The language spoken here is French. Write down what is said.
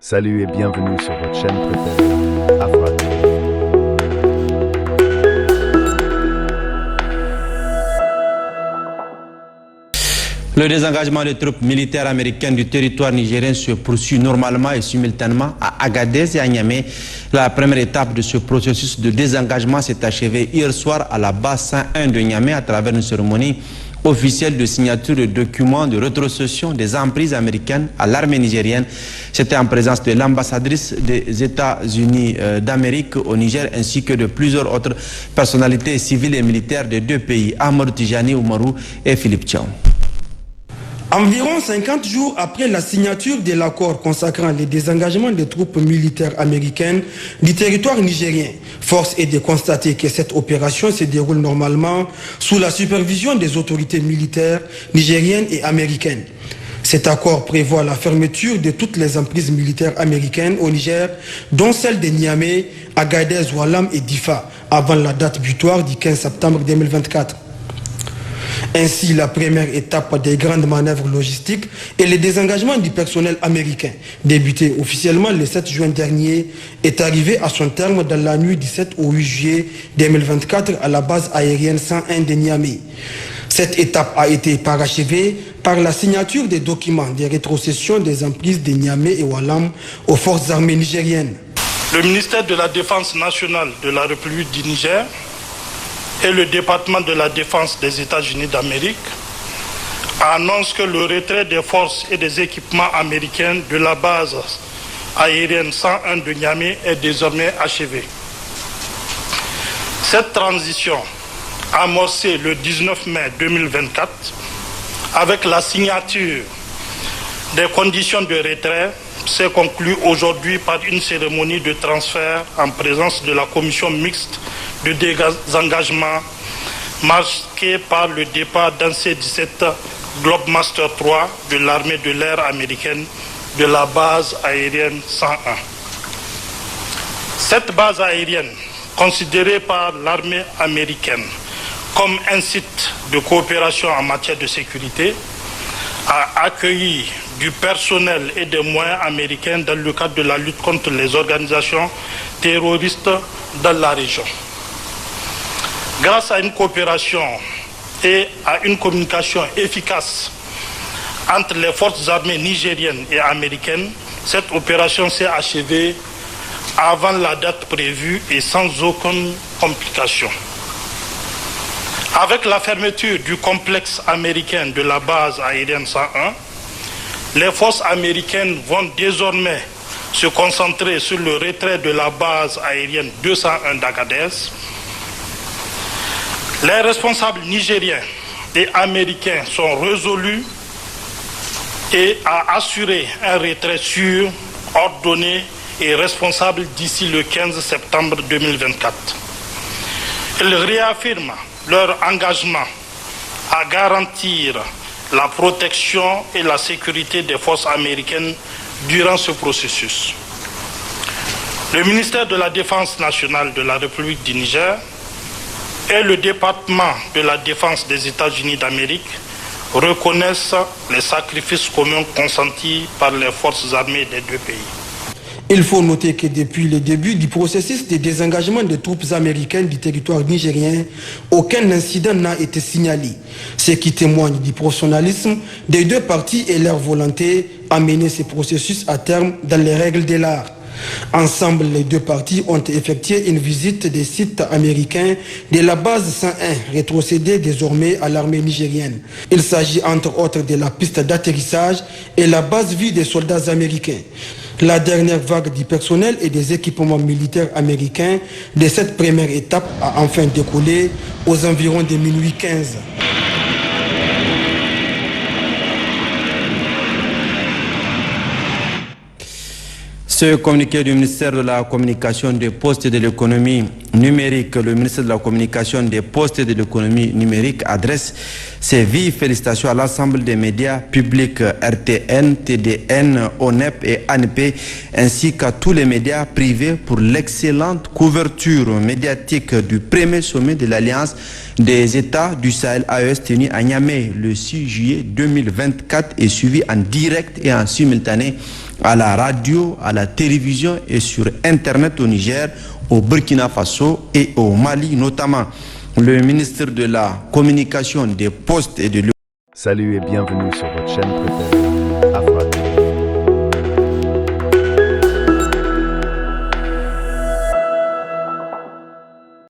Salut et bienvenue sur votre chaîne préférée, Afra TV. Le désengagement des troupes militaires américaines du territoire nigérien se poursuit normalement et simultanément à Agadez et à Niamey. La première étape de ce processus de désengagement s'est achevée hier soir à la base 101 de Niamey à travers une cérémonie officielle de signature de documents de rétrocession des emprises américaines à l'armée nigérienne. C'était en présence de l'ambassadrice des États-Unis d'Amérique au Niger ainsi que de plusieurs autres personnalités civiles et militaires des deux pays, Amadou Tijani Oumarou et Philippe Tchao. Environ 50 jours après la signature de l'accord consacrant le désengagement des troupes militaires américaines du territoire nigérien, force est de constater que cette opération se déroule normalement sous la supervision des autorités militaires nigériennes et américaines. Cet accord prévoit la fermeture de toutes les emprises militaires américaines au Niger, dont celles de Niamey, Agadez, Oualam et Difa, avant la date butoir du 15 septembre 2024. Ainsi, la première étape des grandes manœuvres logistiques et le désengagement du personnel américain, débuté officiellement le 7 juin dernier, est arrivé à son terme dans la nuit du 7 au 8 juillet 2024 à la base aérienne 101 de Niamey. Cette étape a été parachevée par la signature des documents de rétrocession des emprises de Niamey et Oualam aux forces armées nigériennes. Le ministère de la Défense nationale de la République du Niger et le département de la défense des États-Unis d'Amérique annoncent que le retrait des forces et des équipements américains de la base aérienne 101 de Niamey est désormais achevé. Cette transition, amorcée le 19 mai 2024, avec la signature des conditions de retrait, s'est conclue aujourd'hui par une cérémonie de transfert en présence de la commission mixte de désengagement marquée par le départ d'un C-17 Globemaster 3 de l'armée de l'air américaine de la base aérienne 101. Cette base aérienne, considérée par l'armée américaine comme un site de coopération en matière de sécurité, a accueilli du personnel et des moyens américains dans le cadre de la lutte contre les organisations terroristes dans la région. Grâce à une coopération et à une communication efficace entre les forces armées nigériennes et américaines, cette opération s'est achevée avant la date prévue et sans aucune complication. Avec la fermeture du complexe américain de la base aérienne 101, les forces américaines vont désormais se concentrer sur le retrait de la base aérienne 201 d'Agadez. Les responsables nigériens et américains sont résolus et à assurer un retrait sûr, ordonné et responsable d'ici le 15 septembre 2024. Ils réaffirment leur engagement à garantir la protection et la sécurité des forces américaines durant ce processus. Le ministère de la Défense nationale de la République du Niger et le département de la défense des États-Unis d'Amérique reconnaissent les sacrifices communs consentis par les forces armées des deux pays. Il faut noter que depuis le début du processus de désengagement des troupes américaines du territoire nigérien, aucun incident n'a été signalé, ce qui témoigne du professionnalisme des deux parties et leur volonté à mener ce processus à terme dans les règles de l'art. Ensemble, les deux parties ont effectué une visite des sites américains de la base 101, rétrocédée désormais à l'armée nigérienne. Il s'agit entre autres de la piste d'atterrissage et la base vue des soldats américains. La dernière vague du personnel et des équipements militaires américains de cette première étape a enfin décollé aux environs de minuit 15. Ce communiqué du ministère de la Communication, des Postes et de l'Économie numérique, le ministère de la Communication, des Postes et de l'Économie numérique adresse ses vives félicitations à l'ensemble des médias publics RTN, TDN, ONEP et ANP, ainsi qu'à tous les médias privés pour l'excellente couverture médiatique du premier sommet de l'Alliance des États du Sahel AES tenu à Niamey le 6 juillet 2024 et suivi en direct et en simultané à la radio, à la télévision et sur Internet au Niger, au Burkina Faso et au Mali notamment. Le ministre de la Communication, des Postes et de Salut et bienvenue sur votre chaîne préférée, Afro.